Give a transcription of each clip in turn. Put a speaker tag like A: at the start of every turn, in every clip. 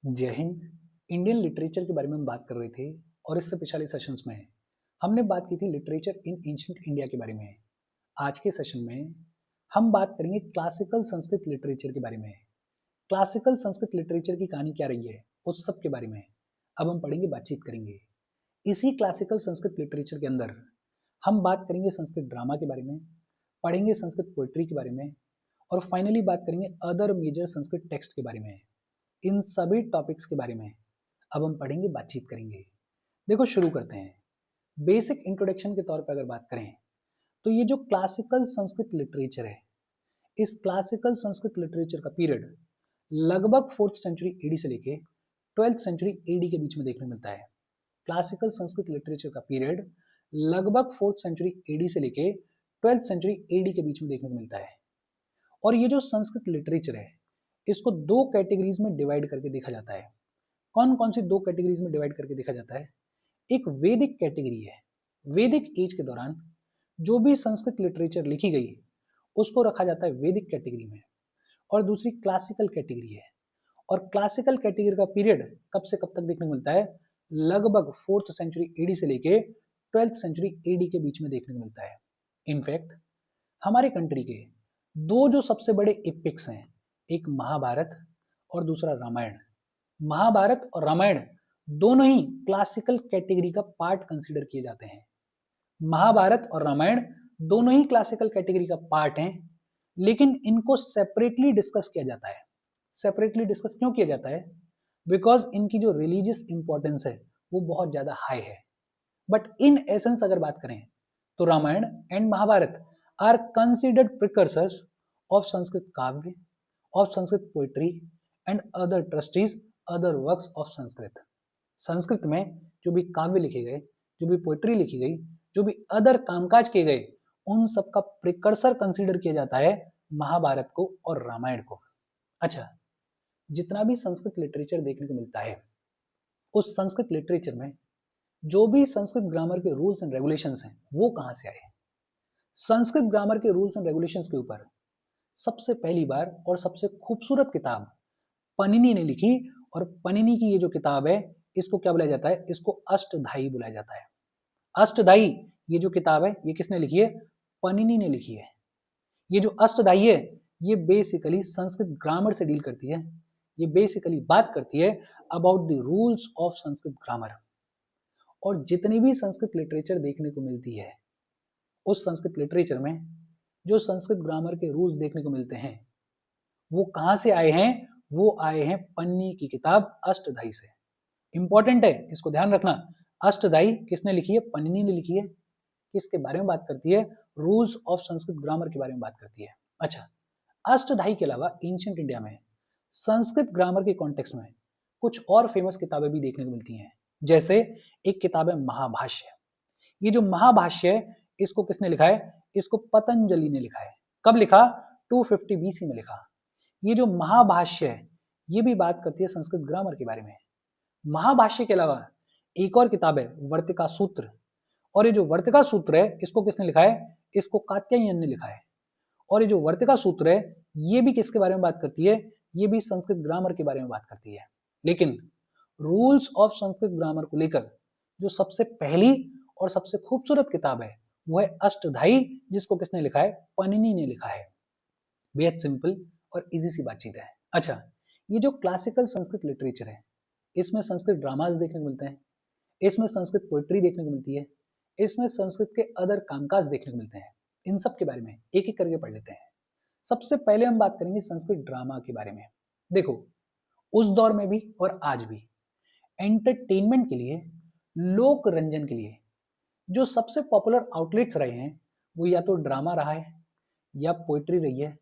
A: जय Hind. Indian literature के बारे में हम बात कर रहे थे और इससे पिछले सेशंस में हमने बात की थी लिटरेचर इन एंशिएंट इंडिया के बारे में। आज के सेशन में हम बात करेंगे क्लासिकल संस्कृत लिटरेचर के बारे में। क्लासिकल संस्कृत लिटरेचर की कहानी क्या रही है उस सब के बारे में अब हम पढ़ेंगे, बातचीत करेंगे। इसी क्लासिकल संस्कृत लिटरेचर के अंदर हम बात करेंगे संस्कृत ड्रामा के बारे में, पढ़ेंगे संस्कृत पोइट्री के बारे में और फाइनली बात करेंगे अदर मेजर संस्कृत टेक्स्ट के बारे में। इन सभी टॉपिक्स के बारे में अब हम पढ़ेंगे, बातचीत करेंगे। देखो शुरू करते हैं। बेसिक इंट्रोडक्शन के तौर पर अगर बात करें तो ये जो क्लासिकल संस्कृत लिटरेचर है, इस क्लासिकल संस्कृत लिटरेचर का पीरियड लगभग 4th सेंचुरी एडी से लेके 12th सेंचुरी एडी के बीच में देखने को मिलता है। क्लासिकल संस्कृत लिटरेचर का पीरियड लगभग 4th सेंचुरी एडी से लेके 12th सेंचुरी एडी के बीच में देखने को मिलता है। और ये जो संस्कृत लिटरेचर है इसको दो कैटेगरीज में डिवाइड करके देखा जाता है। कौन कौन सी दो कैटेगरीज में डिवाइड करके देखा जाता है? एक वैदिक कैटेगरी है, वैदिक एज के दौरान जो भी संस्कृत लिटरेचर लिखी गई उसको रखा जाता है वैदिक कैटेगरी में, और दूसरी क्लासिकल कैटेगरी है। और क्लासिकल कैटेगरी का पीरियड कब से कब तक देखने को मिलता है? लगभग 4th सेंचुरी एडी से लेके 12th सेंचुरी एडी के बीच में देखने को मिलता है। इनफैक्ट हमारे कंट्री के दो जो सबसे बड़े एपिक्स हैं, एक महाभारत और दूसरा रामायण। महाभारत और रामायण दोनों ही क्लासिकल कैटेगरी का पार्ट कंसीडर किए जाते हैं। महाभारत और रामायण दोनों ही क्लासिकल कैटेगरी का पार्ट हैं, लेकिन इनको सेपरेटली डिस्कस किया जाता है। सेपरेटली डिस्कस क्यों किया जाता है? बिकॉज इनकी जो रिलीजियस इंपॉर्टेंस है वो बहुत ज्यादा हाई है। बट इन एसेंस अगर बात करें तो Ramayana and Mahabharata are considered precursors of Sanskrit kavya, of Sanskrit poetry and other treatises other works of Sanskrit. Sanskrit में जो भी काव्य लिखे गए, जो भी पोइट्री लिखी गई, जो भी अदर कामकाज किए गए, उन सब का प्रिकर्सर कंसीडर किया जाता है महाभारत को और रामायण को। अच्छा, जितना भी संस्कृत लिटरेचर देखने को मिलता है उस संस्कृत लिटरेचर में जो भी संस्कृत ग्रामर के रूल्स एंड रेगुलेशंस हैं वो कहां से आए? संस्कृत ग्रामर के रूल्स एंड रेगुलेशंस के ऊपर सबसे पहली बार और सबसे खूबसूरत किताब पनिनी ने लिखी। और पनिनी की ये जो किताब है इसको क्या बुलाया जाता है? इसको अष्टधाई बुलाया जाता है। अष्टधाई ये जो किताब है ये किसने लिखी है? पनिनी ने लिखी है। ये जो अष्टधाई है ये बेसिकली संस्कृत ग्रामर से डील करती है। ये बेसिकली बात करती है about the rules of Sanskrit grammar. और जितनी भी संस्कृत लिटरेचर देखने को मिलती है उस संस्कृत लिटरेचर में जो संस्कृत ग्रामर के रूल्स देखने को मिलते हैं वो कहां से आए हैं? वो आए हैं पन्नी की किताब अष्टधाई से। इंपॉर्टेंट है, इसको ध्यान रखना। अष्टधाई किसने लिखी है? पन्नी ने लिखी है। किसके बारे में बात करती है? रूल्स ऑफ संस्कृत ग्रामर के बारे में बात करती है। अच्छा, अष्टधाई के अलावा एंशिएंट इंडिया में संस्कृत ग्रामर के कॉन्टेक्स्ट में कुछ और फेमस किताबें भी देखने को मिलती हैं। जैसे एक किताब है महाभाष्य। ये जो महाभाष्य है इसको किसने लिखा है? इसको पतंजलि ने लिखा है। कब लिखा? 250 बीसी में लिखा। ये जो महाभाष्य है ये भी बात करती है संस्कृत ग्रामर के बारे में। महाभाष्य के अलावा एक और किताब है वर्तिका सूत्र। और ये जो वर्तिका सूत्र है इसको किसने लिखा है? इसको कात्यायन ने लिखा है। और ये जो वर्तिका सूत्र है ये भी किसके बारे में बात करती है? ये भी संस्कृत ग्रामर के बारे में बात करती है। लेकिन रूल्स ऑफ संस्कृत ग्रामर को लेकर जो सबसे पहली और सबसे खूबसूरत किताब है वो है अष्टधाई, जिसको किसने लिखा है? पनिनी ने लिखा है। बेहद सिंपल और इजी सी बातचीत है। अच्छा, ये जो क्लासिकल संस्कृत लिटरेचर है इसमें संस्कृत ड्रामाज देखने को मिलते हैं, इसमें संस्कृत पोइट्री देखने को मिलती है, इसमें संस्कृत के अदर कामकाज देखने को मिलते हैं। इन सब के बारे में एक एक करके पढ़ लेते हैं। सबसे पहले हम बात करेंगे संस्कृत ड्रामा के बारे में। देखो, उस दौर में भी और आज भी एंटरटेनमेंट के लिए, लोक रंजन के लिए जो सबसे पॉपुलर आउटलेट्स रहे हैं वो या तो ड्रामा रहा है, या पोइट्री रही है,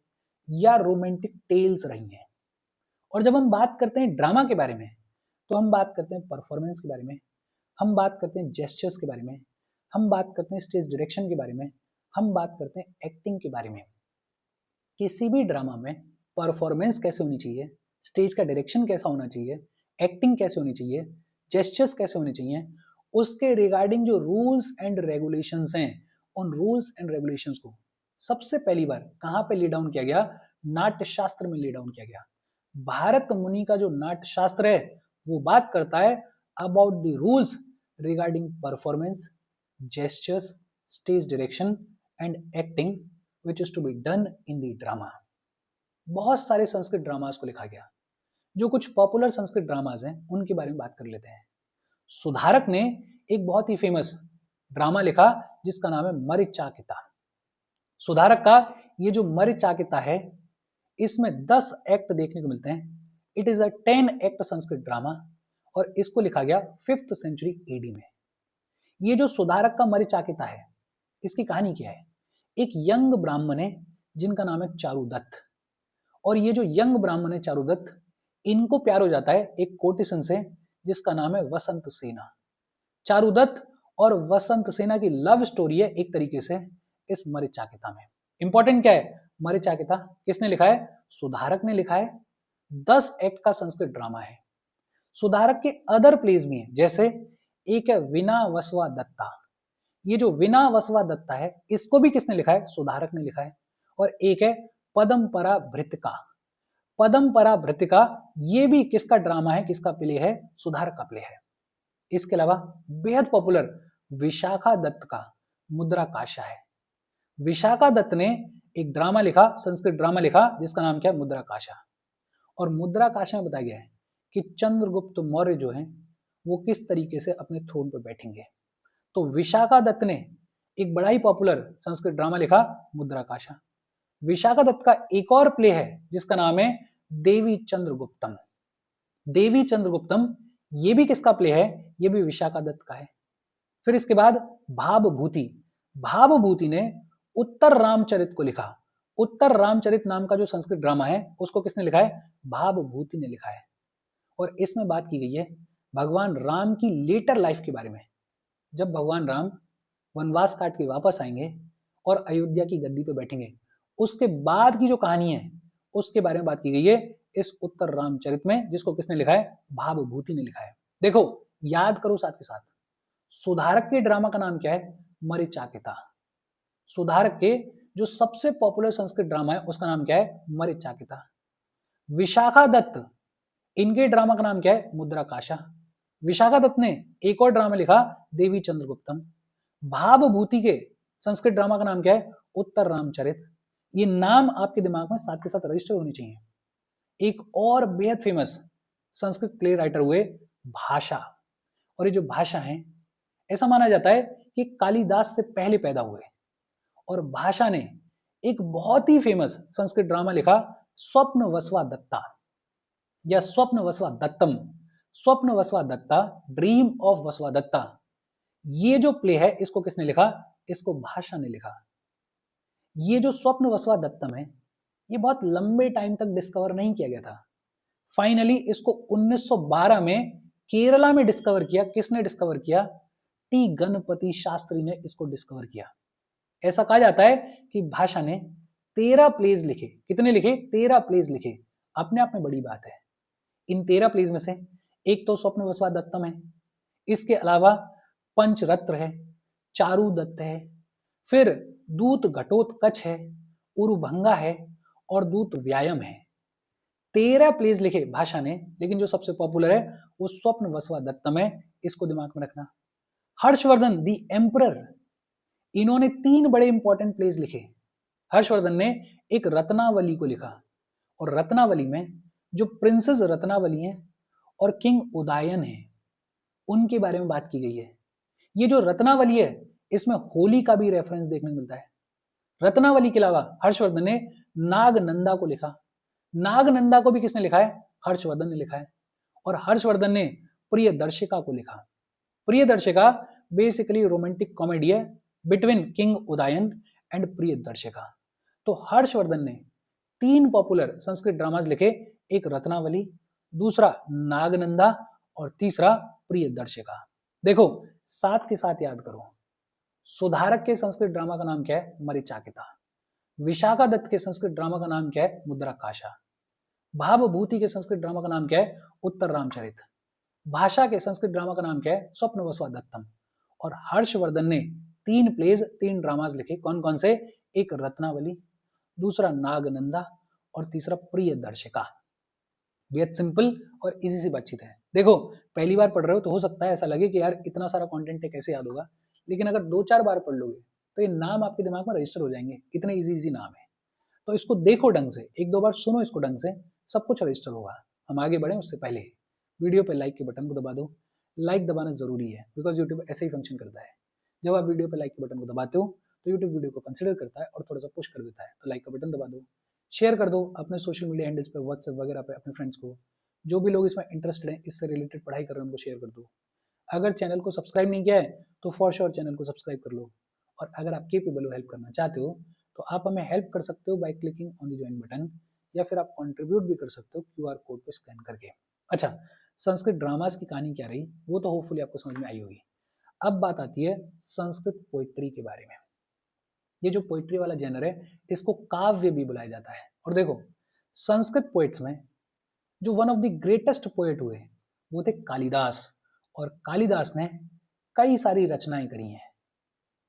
A: या रोमांटिक टेल्स रही हैं। और जब हम बात करते हैं ड्रामा के बारे में तो हम बात करते हैं परफॉर्मेंस के बारे में, हम बात करते हैं जेस्चर्स के बारे में, हम बात करते हैं स्टेज डायरेक्शन के बारे में, हम बात करते हैं एक्टिंग के बारे में। किसी भी ड्रामा में परफॉर्मेंस कैसे होनी चाहिए, स्टेज का डायरेक्शन कैसा होना चाहिए, एक्टिंग कैसे होनी चाहिए, जेस्चर्स कैसे होने चाहिए, उसके रिगार्डिंग जो रूल्स एंड रेगुलेशंस हैं, उन रूल्स एंड रेगुलेशंस को सबसे पहली बार कहां पे ले डाउन किया गया? नाट्य शास्त्र में ले डाउन किया गया। भारत मुनि का जो नाट्य शास्त्र है वो बात करता है about the rules regarding performance, gestures, stage direction and acting which is to be done in the drama. बहुत सारे संस्कृत ड्रामास को लिखा गया। जो कुछ पॉपुलर संस्कृत ड्रामाज हैं उनके बारे में बात कर लेते हैं। सुधारक ने एक बहुत ही फेमस ड्रामा लिखा जिसका नाम है मरीचाकिता। सुधारक का ये जो मरीचाकिता है इसमें 10 एक्ट देखने को मिलते हैं। It is a 10 act Sanskrit drama और इसको लिखा गया 5th सेंचुरी एडी में। ये जो सुधारक का मरीचाकिता है इसकी कहानी क्या है? एक यंग ब्राह्मण है जिनका नाम है चारुदत्त, और ये जो यंग ब्राह्मण है चारुदत्त, इनको प्यार हो जाता है एक कोटिसन से जिसका नाम है वसंत सेना। चारुदत्त और वसंत सेना की लव स्टोरी है एक तरीके से इस मरीचाकिता में। इंपॉर्टेंट क्या है? मरीचाकिता किसने लिखा है? सुधारक ने लिखा है। 10 एक्ट का संस्कृत ड्रामा है। सुधारक के अदर प्लेज भी हैं, जैसे एक है विना वसवा दत्ता। ये जो विना वसवा दत्ता है इसको भी किसने लिखा है? सुधारक ने लिखा है। और एक है पदमपरा भृतिका। पदमपरा भृतिका ये भी किसका ड्रामा है, किसका प्ले है? सुधारक का प्ले है। इसके अलावा बेहद पॉपुलर विशाखा दत्त का मुद्राकाशा है। विशाखा दत्त ने एक ड्रामा लिखा, संस्कृत ड्रामा लिखा जिसका नाम क्या है? मुद्राकाशा। और मुद्राकाशा में बताया गया है कि चंद्रगुप्त मौर्य जो है वो किस तरीके से अपने थ्रोन पर बैठेंगे। तो विशाखा दत्त ने एक बड़ा ही पॉपुलर संस्कृत ड्रामा लिखा मुद्राकाशा। विशाखा दत्त का एक और प्ले है जिसका नाम है देवी चंद्रगुप्तम। देवी चंद्रगुप्तम ये भी किसका प्ले है? ये भी विशाखा दत्त का है। फिर इसके बाद भावभूति। भावभूति ने उत्तर रामचरित को लिखा। उत्तर रामचरित नाम का जो संस्कृत ड्रामा है उसको किसने लिखा है? भावभूति ने लिखा है। और इसमें बात की गई है भगवान राम की लेटर लाइफ के बारे में। जब भगवान राम वनवास काट के वापस आएंगे और अयोध्या की गद्दी पे बैठेंगे, उसके बाद की जो कहानी है उसके बारे में बात की गई है इस उत्तर रामचरित में, जिसको किसने लिखा है? भावभूति ने लिखा है। देखो याद करो साथ के साथ, सुधारक के ड्रामा का नाम क्या है? मरीचाकिता। सुधारक के जो सबसे पॉपुलर संस्कृत ड्रामा है उसका नाम क्या है? मरीचाकिता। विशाखा दत्त इनके ड्रामा का नाम क्या है? मुद्राकाशा। विशाखा दत्त ने एक और ड्रामा लिखा देवी चंद्रगुप्तम। भावभूति के संस्कृत ड्रामा का नाम क्या है? उत्तर रामचरित। ये नाम आपके दिमाग में साथ के साथ रजिस्टर होने चाहिए। एक और बेहद फेमस संस्कृत प्ले राइटर हुए भाषा, और ये जो भाषा है ऐसा माना जाता है कि कालिदास से पहले पैदा हुए। और भाषा ने एक बहुत ही फेमस संस्कृत ड्रामा लिखा स्वप्न वसवा दत्ता या स्वप्न वसवा दत्तम। स्वप्न वसवा दत्ता, ड्रीम ऑफ वसवा दत्ता। ये जो प्ले है इसको किसने लिखा? इसको भाषा ने लिखा। ये जो स्वप्न वसवा दत्तम है ये बहुत लंबे टाइम तक डिस्कवर नहीं किया गया था। फाइनली इसको 1912 में केरला में डिस्कवर किया। किसने डिस्कवर किया? टी गणपति शास्त्री ने इसको डिस्कवर किया। ऐसा कहा जाता है कि भाषा ने 13 प्लेज लिखे। कितने लिखे? 13 प्लेज लिखे। अपने आप में बड़ी बात है। इन 13 प्लेज में से एक तो स्वप्न वसवा दत्तम है, इसके अलावा पंचरत्न है, चारू दत्त है, फिर दूत घटोत्कच है, उरुभंगा है और दूत व्यायाम है। 13 प्लेज लिखे भाषा ने, लेकिन जो सबसे पॉपुलर है वो स्वप्न वसवा दत्तम है। इसको दिमाग में रखना। हर्षवर्धन दी एम्परर, इन्होंने 3 बड़े इंपॉर्टेंट प्लेज लिखे। हर्षवर्धन ने एक रत्नावली को लिखा, और रत्नावली में जो प्रिंसेस रत्नावली है और किंग उदयन है उनके बारे में बात की गई है। ये जो रत्नावली है इसमें होली का भी रेफरेंस देखने को मिलता है। रत्नावली के अलावा हर्षवर्धन ने नागनंदा को लिखा। नागनंदा को भी किसने लिखा है? हर्षवर्धन ने लिखा है। और हर्षवर्धन ने प्रियदर्शिका को लिखा। प्रियदर्शिका बेसिकली रोमांटिक कॉमेडी है between king Udayan and Priyadarshika. तो हर्षवर्धन ने 3 पॉपुलर संस्कृत ड्रामाज लिखे, एक रत्नावली, दूसरा नागनंदा और तीसरा प्रियदर्शिका। देखो साथ के साथ याद करो, सुधारक के संस्कृत ड्रामा का नाम क्या है? मरीचाकिता। विशाखा दत्त के संस्कृत ड्रामा का नाम क्या है? मुद्राकाशा। भावभूति के संस्कृत ड्रामा का नाम क्या है? उत्तर रामचरित। भाषा के संस्कृत ड्रामा का नाम क्या है? स्वप्न वसवा दत्तम। और हर्षवर्धन ने 3 प्लेज 3 ड्रामाज लिखे। कौन कौन से? एक रत्नावली, दूसरा नागनंदा और तीसरा प्रियदर्शिका। बेहद सिंपल और इजी सी बातचीत है। देखो, पहली बार पढ़ रहे हो तो हो सकता है ऐसा लगे कि यार इतना सारा कंटेंट है कैसे याद होगा, लेकिन अगर 2-4 बार पढ़ लोगे तो ये नाम आपके दिमाग में रजिस्टर हो जाएंगे, इतने इजी नाम है। तो इसको देखो ढंग से, 1-2 बार सुनो इसको ढंग से, सब कुछ रजिस्टर होगा। हम आगे बढ़े उससे पहले वीडियो पे लाइक के बटन को दबा दो। लाइक दबाना जरूरी है बिकॉज यूट्यूब ऐसे ही फंक्शन करता है। जब आप वीडियो पे लाइक के बटन को दबाते हो तो यूट्यूब वीडियो को कंसिडर करता है और थोड़ा सा पुश कर देता है। तो लाइक का बटन दबा दो, शेयर कर दो अपने सोशल मीडिया हैंडल्स पे, व्हाट्सएप वगैरह पे अपने फ्रेंड्स को। जो भी लोग इसमें इंटरेस्टेड हैं, इससे रिलेटेड पढ़ाई कर रहे हैं, उनको शेयर कर दो। अगर चैनल को सब्सक्राइब नहीं किया है तो फॉर श्योर चैनल को सब्सक्राइब कर लो। और अगर आप केपेबल हो हेल्प करना चाहते हो तो आप हमें हेल्प कर सकते हो by clicking on the join button, या फिर आप कंट्रीब्यूट भी कर सकते हो क्यूआर कोड पे स्कैन करके। अच्छा, संस्कृत ड्रामास की कहानी क्या रही वो तो होपफुली आपको समझ में आई होगी। अब बात आती है संस्कृत पोइट्री के बारे में। ये जो पोइट्री वाला जेनर है इसको काव्य भी बुलाया जाता है। और देखो, संस्कृत पोइट्स में जो one of the greatest poet हुए वो थे कालिदास। और कालिदास ने कई सारी रचनाएं करी हैं।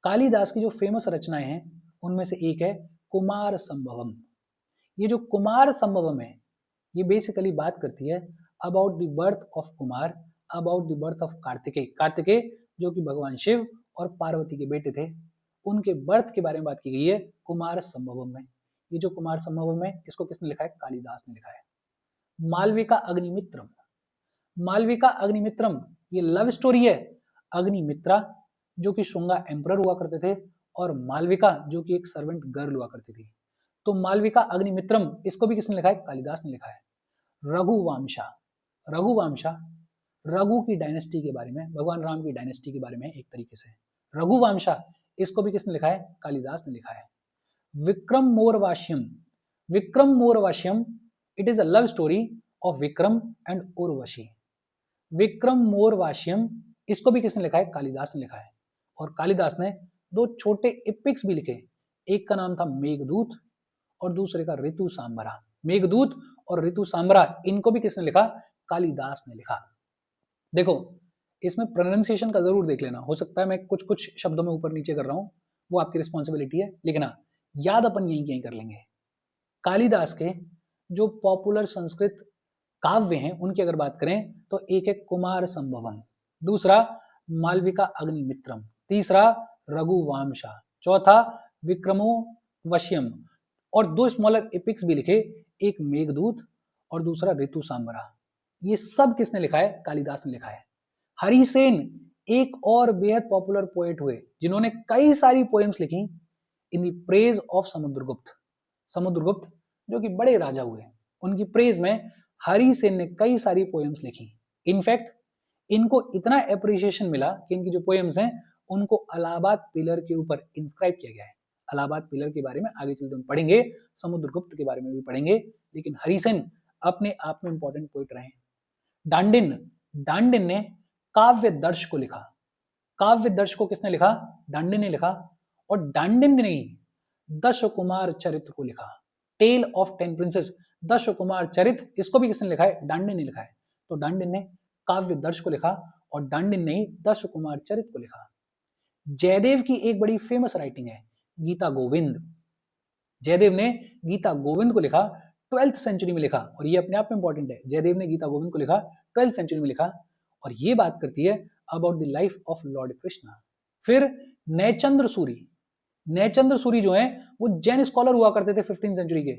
A: कालिदास की जो फेमस रचनाएं हैं उनमें से एक है कुमार संभवम। ये जो कुमार संभवम है ये बेसिकली बात करती है about the birth of Kumar, about the birth of Kartikeya. Kartikeya जो कि भगवान शिव और पार्वती के बेटे थे, उनके बर्थ के बारे में बात की गई है कुमार संभवम में। ये जो कुमार संभवम है इसको किसने लिखा है? कालिदास ने लिखा है। मालविका अग्निमित्रम, मालविका अग्निमित्रम ये लव स्टोरी है। अग्निमित्रा जो कि शुंगा एम्परर हुआ करते थे और मालविका जो कि एक सर्वेंट गर्ल हुआ करती थी। तो मालविका अग्निमित्रम इसको भी किसने लिखा है? कालिदास ने लिखा है। रघुवंशा, रघुवंशा रघु की डायनेस्टी के बारे में, भगवान राम की डायनेस्टी के बारे में एक तरीके से। रघुवंशा इसको भी किसने लिखा है? कालिदास ने लिखा है। Vikramorvashiyam, Vikramorvashiyam it is a love story of Vikram and Urvashi. Vikramorvashiyam इसको भी किसने लिखा है? कालिदास ने लिखा है। और कालिदास ने 2 छोटे एपिक्स भी लिखे, एक का नाम था मेघदूत और दूसरे का ऋतु सांबरा। मेघदूत और ऋतु सांबरा इनको भी किसने लिखा? कालिदास ने लिखा। देखो, इसमें प्रोनाउंसिएशन का जरूर देख लेना, हो सकता है मैं कुछ कुछ शब्दों में ऊपर नीचे कर रहा हूं, वो आपकी रिस्पॉन्सिबिलिटी है, लेकिन हाँ, याद अपन यहीं कहीं कर लेंगे। कालिदास के जो पॉपुलर संस्कृत काव्य हैं उनकी अगर बात करें तो एक है कुमार संभवम, दूसरा मालविका अग्निमित्रम, तीसरा रघुवंशा, चौथा विक्रमो वश्यम, और 2 स्मॉलर एपिक्स भी लिखे, एक मेघदूत और दूसरा ऋतु सांबरा। ये सब किसने लिखा है? कालिदास ने लिखा है। हरिसेन एक और बेहद पॉपुलर पोएट हुए जिन्होंने कई सारी पोएम्स लिखी in the praise of Samudragupta. Samudragupta जो कि बड़े राजा हुए, उनकी प्रेज में हरिसेन ने कई सारी पोएम्स लिखी। इनफैक्ट इनको इतना एप्रिसिएशन मिला कि इनकी जो पोएम्स हैं उनको अलाहाबाद पिलर के ऊपर इंस्क्राइब किया गया है। अलाहाबाद पिलर के बारे में आगे चलते हम पढ़ेंगे, समुद्रगुप्त के बारे में भी पढ़ेंगे, लेकिन हरिसेन अपने आप में इंपॉर्टेंट पोएट रहे। डांडिन, डांडिन ने काव्य दर्श को लिखा। काव्य दर्श को किसने लिखा? डांडिन ने लिखा। और डांडिन ने नहीं, दश कुमार चरित्र को लिखा। टेल ऑफ 10 प्रिंसेस, दश कुमार चरित्र, इसको भी किसने लिखा है? डांडिन ने लिखा है। तो डांडिन ने काव्य दर्श को लिखा और डांडिन ने ही दश कुमार चरित्र को लिखा। जयदेव की एक बड़ी फेमस राइटिंग है गीता गोविंद। जयदेव ने गीता गोविंद को लिखा, 12th सेंचुरी में लिखा, और ये अपने आप में इंपॉर्टेंट है। जयदेव ने गीता गोविंद को लिखा 12th सेंचुरी में लिखा, और ये बात करती है about the life of Lord Krishna. फिर नैचंद्र सूरी, नैचंद्र सूरी जो है वो जैन स्कॉलर हुआ करते थे 15th सेंचुरी के,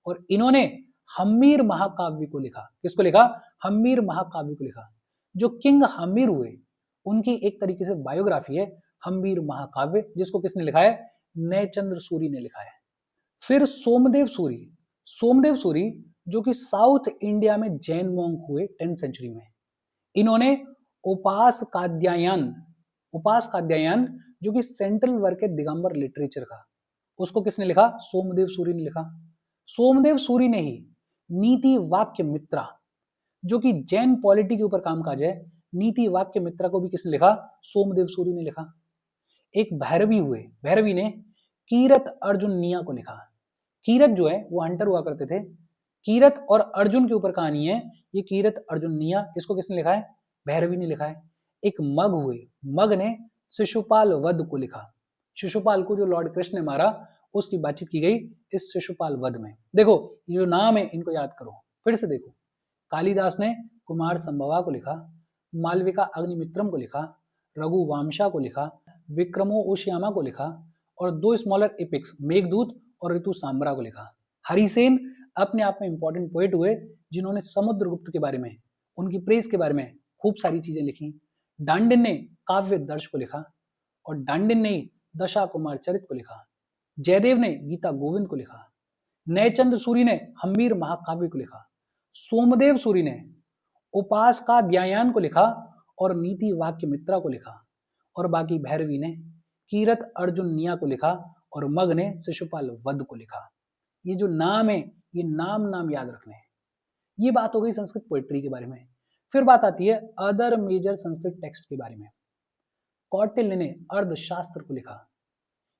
A: और इन्होंने हम्मीर महाकाव्य को लिखा। किसको लिखा? हम्मीर महाकाव्य को लिखा। जो किंग हम्मीर हुए उनकी एक तरीके से बायोग्राफी है हम्मीर महाकाव्य, जिसको किसने लिखा है? नैचंद्र सूरी ने लिखा है। फिर सोमदेव सूरी, सोमदेव सूरी जो कि साउथ इंडिया में जैन मॉन्क हुए 10th सेंचुरी में, इन्होंने उपास काद्यायन, उपास काद्यायन जो कि सेंट्रल वर्क है दिगंबर लिटरेचर का, उसको किसने लिखा? सोमदेव सूरी ने लिखा। सोमदेव सूरी ने ही नीति वाक्य मित्रा जो कि जैन पॉलिटी के ऊपर काम काज है, नीति वाक्य मित्रा को भी किसने लिखा? सोमदेव सूरी ने लिखा। एक भैरवी हुए, भैरवी ने कीरत अर्जुन निया को लिखा। कीरत जो है वो हंटर हुआ करते थे। कीरत और अर्जुन के ऊपर कहानी है ये, कीरत अर्जुन निया, इसको किसने लिखा है? भैरवी ने लिखा है। एक मग हुए, मग ने शिशुपाल वध को लिखा। शिशुपाल को जो लॉर्ड कृष्ण ने मारा उसकी बातचीत की गई इस शिशुपाल वध में। देखो ये जो नाम है इनको याद करो, फिर से देखो, कालिदास ने कुमार संभवा को लिखा, मालविका अग्निमित्रम को लिखा, रघुवंशा को लिखा, विक्रमो ओशियामा को लिखा और दो स्मॉलर एपिक्स मेघदूत और ऋतु सांबरा को लिखा। हरिसेन अपने आप में इंपॉर्टेंट पोएट हुए जिन्होंने समुद्रगुप्त के बारे में, उनकी प्रेस के बारे में खूब सारी चीजें लिखी। डांडिन ने काव्य दर्श को लिखा और डांडिन ने दशा कुमार चरित को लिखा। जयदेव ने गीता गोविंद को लिखा। नयचंद्र सूरी ने हम्मीर महाकाव्य को लिखा। सोमदेव सूरी ने उपासकाध्यायन को लिखा और नीति वाक्य मित्रा को लिखा। और बाकी भैरवी ने कीरत अर्जुनिया को लिखा और मग ने शिशुपाल वध को लिखा। ये जो नाम है, ये नाम याद रखने हैं। ये बात हो गई संस्कृत पोएट्री के बारे में। फिर बात आती है अदर मेजर संस्कृत टेक्स्ट के बारे में। कौटिल्य ने अर्थशास्त्र को लिखा।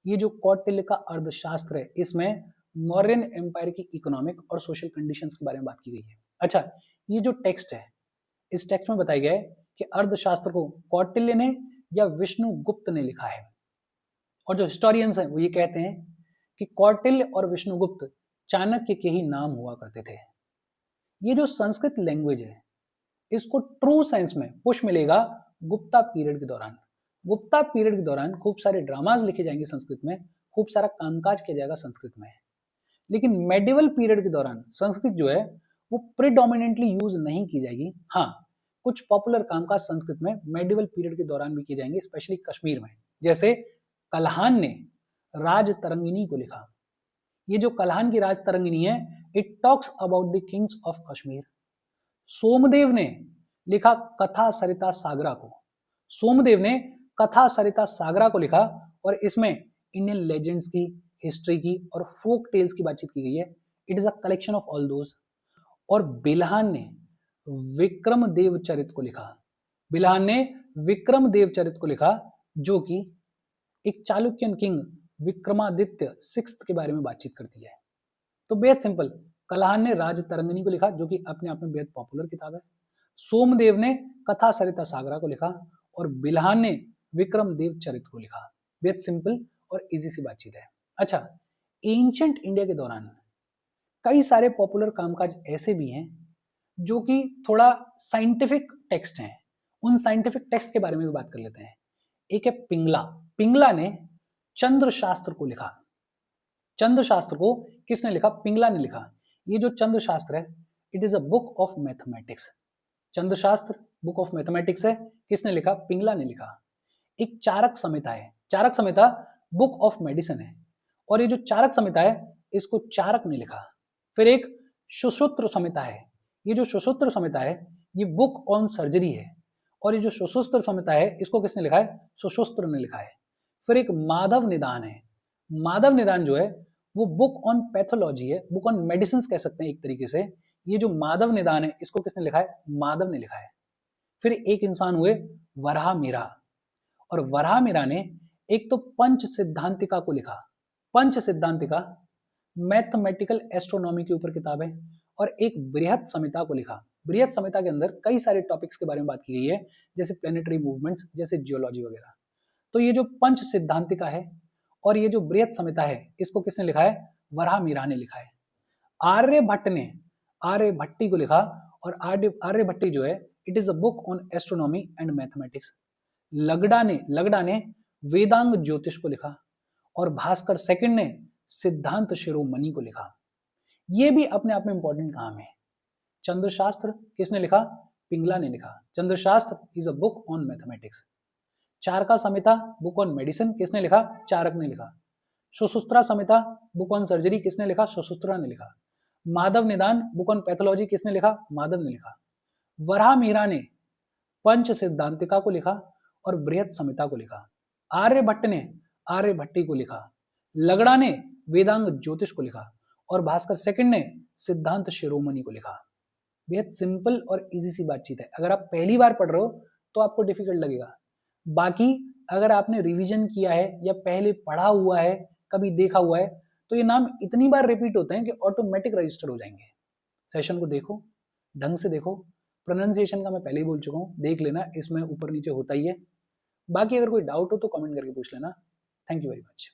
A: ये जो कौटिल्य का अर्थशास्त्र है, इसमें मौर्यन एम्पायर की इकोनॉमिक और सोशल कंडीशंस के बारे में बात की गई है। अच्छा, ये जो टेक्स्ट है, इस टेक्स्ट में बताया गया है कि अर्थशास्त्र को कौटिल्य ने या विष्णुगुप्त ने लिखा है। और जो हिस्टोरियंस हैं वो ये कहते हैं कि कौटिल्य और विष्णुगुप्त चाणक्य के ही नाम हुआ करते थे। ये जो संस्कृत लैंग्वेज है, इसको ट्रू सेंस में पुश मिलेगा गुप्ता पीरियड के दौरान। गुप्ता पीरियड के दौरान खूब सारे ड्रामाज लिखे जाएंगे संस्कृत में, खूब सारा कामकाज किया जाएगा संस्कृत में। लेकिन मेडिवल पीरियड के दौरान संस्कृत जो है वो प्रिडोमिनेंटली यूज नहीं की जाएगी। हाँ, कुछ पॉपुलर कामकाज संस्कृत में मेडिवल पीरियड के दौरान भी किए जाएंगे, स्पेशली कश्मीर में। जैसे कल्हान ने राज तरंगिनी को लिखा। ये जो कल्हान की राज तरंगिनी है, it talks about the Kings of Kashmir. Somdev ने लिखा कथा सरिता सागरा को। सोमदेव ने कथा सरिता सागरा को लिखा और इसमें इंडियन लेजेंड्स की, हिस्ट्री की और फोक टेल्स की बातचीत की गई है। It is a collection of all those. और बिल्हान ने विक्रम देव चरित को लिखा। बिल्हान ने विक्रम देव चरित को लिखा, जो कि एक चालुक्यन किंग विक्रमादित्य सिक्स्थ के बारे में बातचीत करती है। तो बेहद सिंपल, कल्हान ने राज तरंगिनी को लिखा, जो कि अपने आप में बेहद पॉपुलर किताब है। सोमदेव ने कथा सरिता सागरा को लिखा और बिल्हान ने विक्रम देव चरित को लिखा। बेहद सिंपल और इजी सी बातचीत है। अच्छा, एंशिएंट इंडिया के दौरान कई सारे पॉपुलर कामकाज ऐसे भी हैं जो कि थोड़ा साइंटिफिक टेक्स्ट हैं। उन साइंटिफिक टेक्स्ट के बारे में भी बात कर लेते हैं। एक है पिंगला। पिंगला ने चंद्र शास्त्र को लिखा। चंद्र शास्त्र को किसने लिखा? पिंगला ने लिखा। ये जो चंद्र शास्त्र है, it is a book of mathematics. Chandra Shastra book of mathematics है। किसने लिखा? पिंगला ने लिखा। एक चारक संहिता है। चारक संहिता बुक ऑफ मेडिसिन है और ये जो चारक संहिता है, इसको चारक ने लिखा। फिर एक सुश्रुत संहिता है। ये जो सुश्रुत संहिता है, ये बुक ऑन सर्जरी है और ये जो सुश्रुत संहिता है, इसको किसने लिखा है? सुश्रुत ने लिखा है। फिर एक माधव निदान है। माधव निदान जो है वो बुक ऑन पैथोलॉजी है, बुक ऑन मेडिसिन कह सकते हैं एक तरीके से। ये जो माधव निदान है, इसको किसने लिखा है? माधव ने लिखा है। फिर एक इंसान हुए वराह मीरा, और वराह मीरा ने एक तो पंच सिद्धांतिका को लिखा। पंच सिद्धांतिका मैथमेटिकल एस्ट्रोनॉमी के ऊपर किताब है। और एक बृहत संहिता को लिखा। बृहत संहिता के अंदर कई सारे टॉपिक्स के बारे में बात की गई है, जैसे प्लेनेटरी मूवमेंट्स, जैसे जियोलॉजी वगैरह। तो ये जो पंच सिद्धांतिका है और ये जो बृहत संहिता है, इसको किसने लिखा है? वराह मीरा ने लिखा है। आर्यभट्ट ने आर्यभट्टी को लिखा और आर्यभट्टी जो है, it is a book on astronomy and mathematics. Lagadha ने वेदांग ज्योतिष को लिखा और भास्कर सेकंड ने सिद्धांत शिरोमणि को लिखा। ये भी अपने आप में इंपॉर्टेंट काम है। चंद्रशास्त्र किसने लिखा? पिंगला ने लिखा। Chandrashastra is a book on mathematics. Charaka Samhita book on medicine किसने लिखा? चारक ने लिखा। Sushruta Samhita book on surgery किसने लिखा? सुश्रुत्रा ने लिखा। माधव निदान बुक ऑन पैथोलॉजी किसने लिखा? माधव ने लिखा। वराह मीरा ने पंच सिद्धांतिका को लिखा और बृहत संहिता को लिखा। आर्यभट्ट ने आर्यभट्टी को लिखा। लगड़ा ने वेदांग ज्योतिष को लिखा और भास्कर सेकंड ने सिद्धांत शिरोमणि को लिखा। बेहद सिंपल और इजी सी बातचीत है। अगर आप पहली बार पढ़ रहे हो तो आपको डिफिकल्ट लगेगा। बाकी अगर आपने रिवीजन किया है या पहले पढ़ा हुआ है, कभी देखा हुआ है, तो ये नाम इतनी बार रिपीट होते हैं कि ऑटोमेटिक रजिस्टर हो जाएंगे। सेशन को देखो, ढंग से देखो। प्रोनाउंसिएशन का मैं पहले ही बोल चुका हूँ, देख लेना, इसमें ऊपर नीचे होता ही है। बाकी अगर कोई डाउट हो तो कमेंट करके पूछ लेना। Thank you very much.